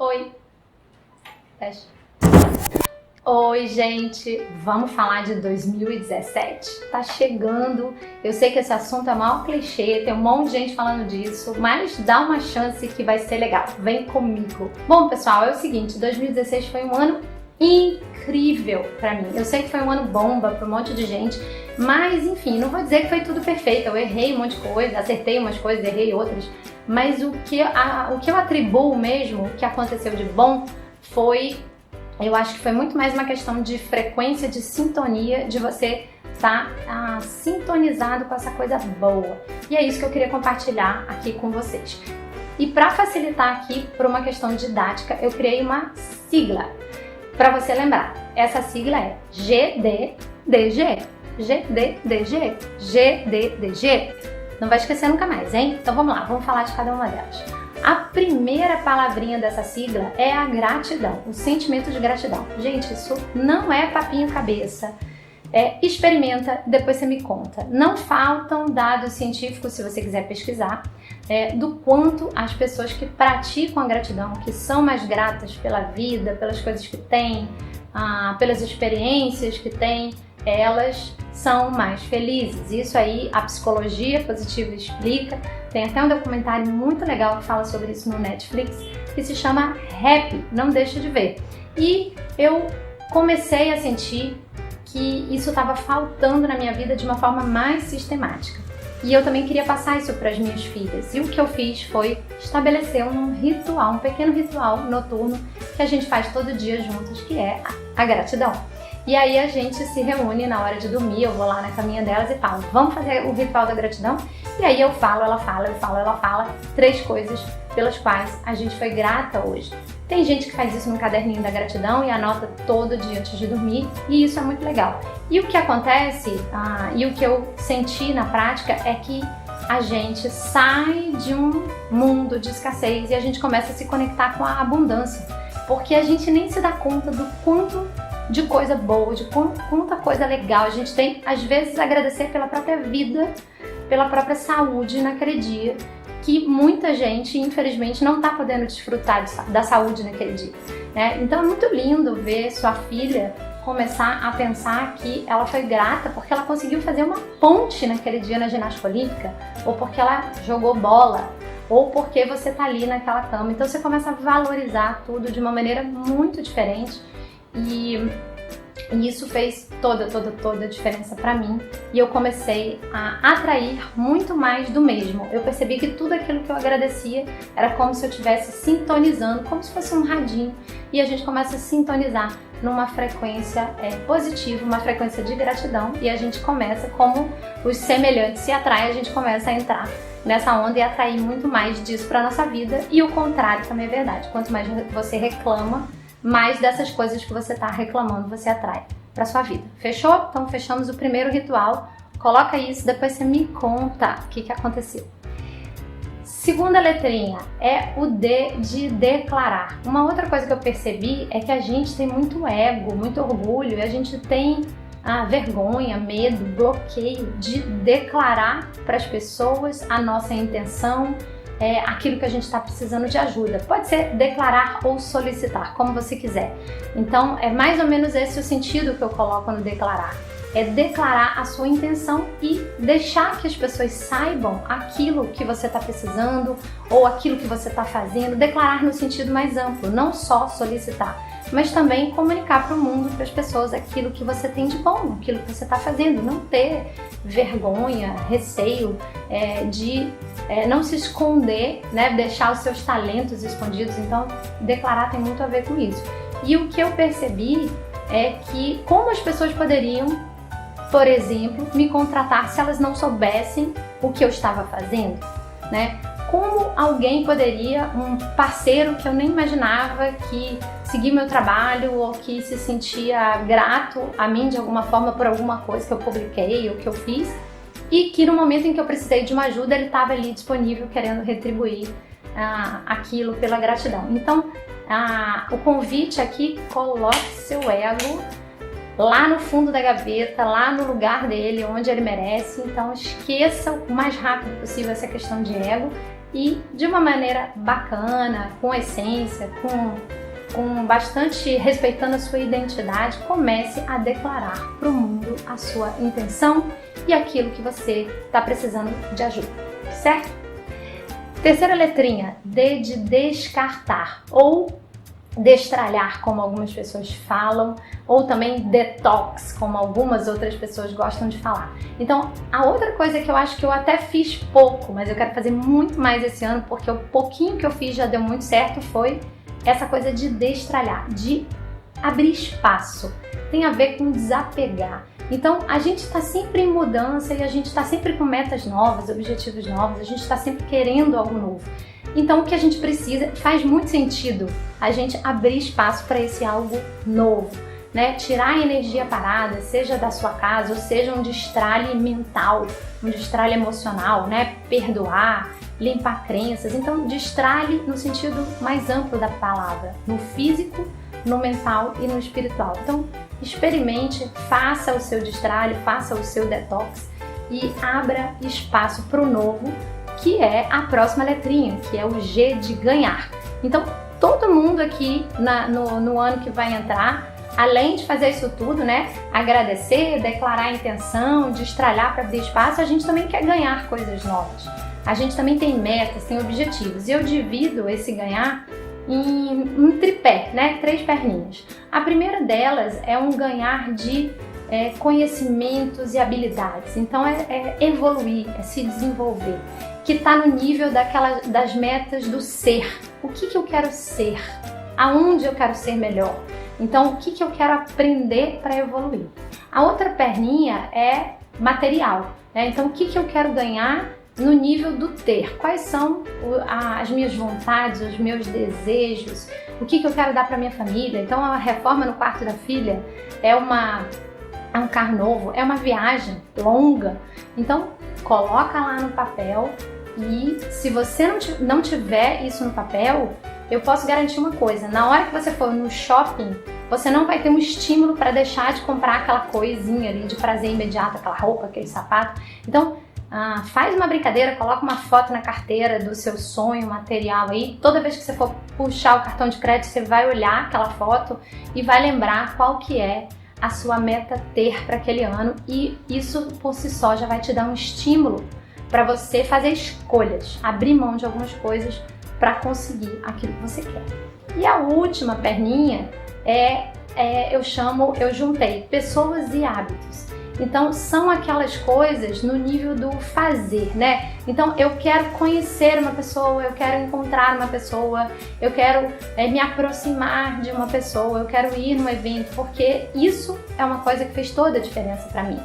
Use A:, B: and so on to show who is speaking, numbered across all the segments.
A: Oi, fecha. Oi, gente, vamos falar de 2017. Tá chegando, eu sei que esse assunto é maior clichê, tem um monte de gente falando disso, mas dá uma chance que vai ser legal, vem comigo. Bom, pessoal, é o seguinte, 2016 foi um ano incrível pra mim. Eu sei que foi um ano bomba pra um monte de gente, mas enfim, não vou dizer que foi tudo perfeito, eu errei um monte de coisa, acertei umas coisas, errei outras, mas o que eu atribuo mesmo, o que aconteceu de bom, eu acho que foi muito mais uma questão de frequência, de sintonia, de você estar sintonizado com essa coisa boa. E é isso que eu queria compartilhar aqui com vocês. E para facilitar aqui, por uma questão didática, eu criei uma sigla para você lembrar. Essa sigla é GDDG. GDDG. GDDG. Não vai esquecer nunca mais, hein? Então vamos lá, vamos falar de cada uma delas. A primeira palavrinha dessa sigla é a gratidão, o sentimento de gratidão. Gente, isso não é papinho cabeça. Experimenta, depois você me conta. Não faltam dados científicos, se você quiser pesquisar, do quanto as pessoas que praticam a gratidão, que são mais gratas pela vida, pelas coisas que têm, pelas experiências que têm, elas são mais felizes. Isso aí a psicologia positiva explica. Tem até um documentário muito legal que fala sobre isso no Netflix, que se chama Happy, não deixa de ver. E eu comecei a sentir que isso estava faltando na minha vida de uma forma mais sistemática. E eu também queria passar isso para as minhas filhas. E o que eu fiz foi estabelecer um ritual, um pequeno ritual noturno que a gente faz todo dia juntos, que é a gratidão. E aí a gente se reúne na hora de dormir, eu vou lá na caminha delas e falo, vamos fazer o ritual da gratidão? E aí eu falo, ela fala, eu falo, ela fala, 3 coisas pelas quais a gente foi grata hoje. Tem gente que faz isso no caderninho da gratidão e anota todo dia antes de dormir, e isso é muito legal. E o que acontece, e o que eu senti na prática é que a gente sai de um mundo de escassez e a gente começa a se conectar com a abundância, porque a gente nem se dá conta do quanto de coisa boa, de quanta coisa legal a gente tem, às vezes agradecer pela própria vida, pela própria saúde naquele dia, que muita gente, infelizmente, não está podendo desfrutar da saúde naquele dia, né? Então é muito lindo ver sua filha começar a pensar que ela foi grata porque ela conseguiu fazer uma ponte naquele dia na ginástica olímpica, ou porque ela jogou bola, ou porque você está ali naquela cama. Então você começa a valorizar tudo de uma maneira muito diferente. E isso fez toda a diferença para mim, e eu comecei a atrair muito mais do mesmo. Eu percebi que tudo aquilo que eu agradecia era como se eu estivesse sintonizando, como se fosse um radinho, e a gente começa a sintonizar numa frequência positiva, uma frequência de gratidão, e a gente começa, como os semelhantes se atraem, a gente começa a entrar nessa onda e atrair muito mais disso para nossa vida, e o contrário também é verdade. Quanto mais você reclama, mais dessas coisas que você está reclamando você atrai para sua vida. Fechou? Então fechamos o primeiro ritual. Coloca isso, depois você me conta o que aconteceu. Segunda letrinha é o D de declarar. Uma outra coisa que eu percebi é que a gente tem muito ego, muito orgulho, e a gente tem vergonha, medo, bloqueio de declarar para as pessoas a nossa intenção, aquilo que a gente está precisando de ajuda. Pode ser declarar ou solicitar, como você quiser. Então, é mais ou menos esse o sentido que eu coloco no declarar. É declarar a sua intenção e deixar que as pessoas saibam aquilo que você está precisando ou aquilo que você está fazendo. Declarar no sentido mais amplo, não só solicitar, mas também comunicar para o mundo, para as pessoas, aquilo que você tem de bom, aquilo que você está fazendo. Não ter vergonha, receio de não se esconder, né? Deixar os seus talentos escondidos. Então, declarar tem muito a ver com isso. E o que eu percebi é que como as pessoas poderiam, por exemplo, me contratar se elas não soubessem o que eu estava fazendo, né? Como alguém poderia, um parceiro que eu nem imaginava que seguia meu trabalho ou que se sentia grato a mim de alguma forma por alguma coisa que eu publiquei ou que eu fiz, e que no momento em que eu precisei de uma ajuda ele estava ali disponível querendo retribuir aquilo pela gratidão. Então, o convite aqui, coloque seu ego lá no fundo da gaveta, lá no lugar dele, onde ele merece. Então esqueça o mais rápido possível essa questão de ego e de uma maneira bacana, com essência, com bastante respeitando a sua identidade, comece a declarar para o mundo a sua intenção e aquilo que você está precisando de ajuda, certo? Terceira letrinha, D de descartar ou destralhar, como algumas pessoas falam, ou também detox, como algumas outras pessoas gostam de falar. Então, a outra coisa que eu acho que eu até fiz pouco, mas eu quero fazer muito mais esse ano, porque o pouquinho que eu fiz já deu muito certo, foi essa coisa de destralhar, de abrir espaço. Tem a ver com desapegar. Então, a gente está sempre em mudança e a gente está sempre com metas novas, objetivos novos, a gente está sempre querendo algo novo. Então, o que a gente precisa, faz muito sentido a gente abrir espaço para esse algo novo, né? Tirar a energia parada, seja da sua casa, ou seja um destralhe mental, um destralhe emocional, né? Perdoar, limpar crenças. Então, destralhe no sentido mais amplo da palavra, no físico, no mental e no espiritual. Então, experimente, faça o seu destralhe, faça o seu detox e abra espaço para o novo, que é a próxima letrinha, que é o G de ganhar. Então, todo mundo aqui no ano que vai entrar, além de fazer isso tudo, né, agradecer, declarar a intenção, destralhar para abrir espaço, a gente também quer ganhar coisas novas. A gente também tem metas, tem objetivos. E eu divido esse ganhar em um tripé, né, 3 perninhas. A primeira delas é um ganhar de conhecimentos e habilidades. Então, é evoluir, é se desenvolver, que está no nível das metas do ser. O que eu quero ser? Aonde eu quero ser melhor? Então, o que eu quero aprender para evoluir? A outra perninha é material, né? Então, o que eu quero ganhar no nível do ter? Quais são as minhas vontades, os meus desejos? O que eu quero dar para minha família? Então, a reforma no quarto da filha é um carro novo, é uma viagem longa. Então, coloca lá no papel e se você não tiver isso no papel, eu posso garantir uma coisa, na hora que você for no shopping, você não vai ter um estímulo para deixar de comprar aquela coisinha ali de prazer imediato, aquela roupa, aquele sapato. Então, faz uma brincadeira, coloca uma foto na carteira do seu sonho material aí. Toda vez que você for puxar o cartão de crédito, você vai olhar aquela foto e vai lembrar qual que é a sua meta ter para aquele ano, e isso por si só já vai te dar um estímulo para você fazer escolhas, abrir mão de algumas coisas para conseguir aquilo que você quer. E a última perninha eu juntei pessoas e hábitos. Então, são aquelas coisas no nível do fazer, né? Então, eu quero conhecer uma pessoa, eu quero encontrar uma pessoa, eu quero me aproximar de uma pessoa, eu quero ir num evento, porque isso é uma coisa que fez toda a diferença para mim.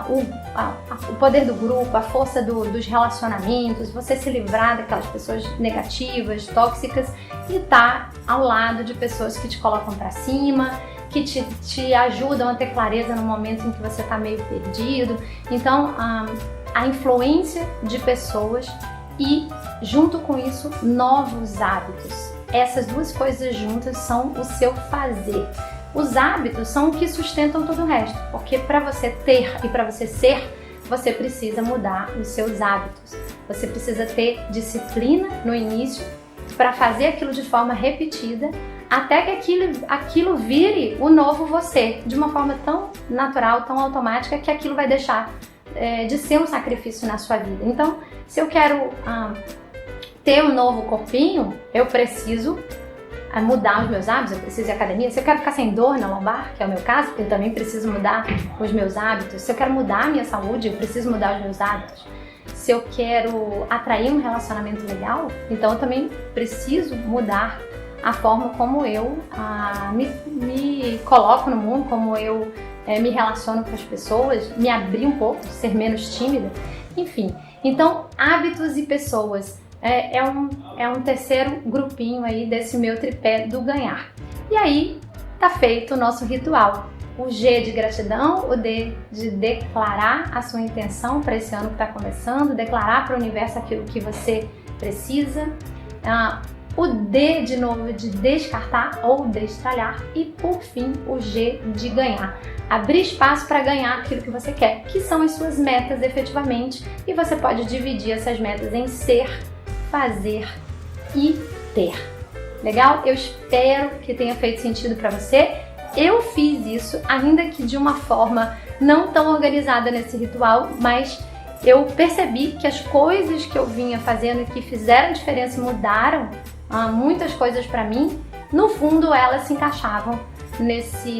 A: O poder do grupo, a força dos relacionamentos, você se livrar daquelas pessoas negativas, tóxicas e estar ao lado de pessoas que te colocam para cima, que te ajudam a ter clareza no momento em que você está meio perdido. Então, a influência de pessoas e, junto com isso, novos hábitos. Essas duas coisas juntas são o seu fazer. Os hábitos são o que sustentam todo o resto, porque para você ter e para você ser, você precisa mudar os seus hábitos. Você precisa ter disciplina no início para fazer aquilo de forma repetida, até que aquilo vire o novo você, de uma forma tão natural, tão automática, que aquilo vai deixar de ser um sacrifício na sua vida. Então, se eu quero ter um novo corpinho, eu preciso mudar os meus hábitos, eu preciso ir à academia. Se eu quero ficar sem dor na lombar, que é o meu caso, eu também preciso mudar os meus hábitos. Se eu quero mudar a minha saúde, eu preciso mudar os meus hábitos. Se eu quero atrair um relacionamento legal, então eu também preciso mudar a forma como eu me coloco no mundo, como eu me relaciono com as pessoas, me abrir um pouco, ser menos tímida, enfim. Então, hábitos e pessoas é um terceiro grupinho aí desse meu tripé do ganhar. E aí, tá feito o nosso ritual. O G de gratidão, o D de declarar a sua intenção para esse ano que está começando, declarar para o universo aquilo que você precisa. O D de novo de descartar ou destralhar e por fim o G de ganhar. Abrir espaço para ganhar aquilo que você quer, que são as suas metas efetivamente, e você pode dividir essas metas em ser, fazer e ter. Legal? Eu espero que tenha feito sentido para você. Eu fiz isso, ainda que de uma forma não tão organizada nesse ritual, mas eu percebi que as coisas que eu vinha fazendo e que fizeram diferença e mudaram muitas coisas para mim, no fundo elas se encaixavam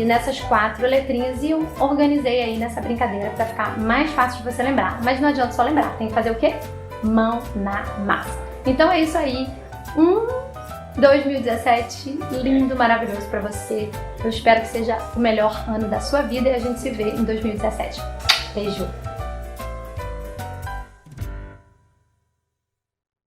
A: nessas 4 letrinhas e eu organizei aí nessa brincadeira para ficar mais fácil de você lembrar. Mas não adianta só lembrar, tem que fazer o quê? Mão na massa. Então é isso aí, 2017 lindo, maravilhoso para você. Eu espero que seja o melhor ano da sua vida e a gente se vê em 2017. Beijo!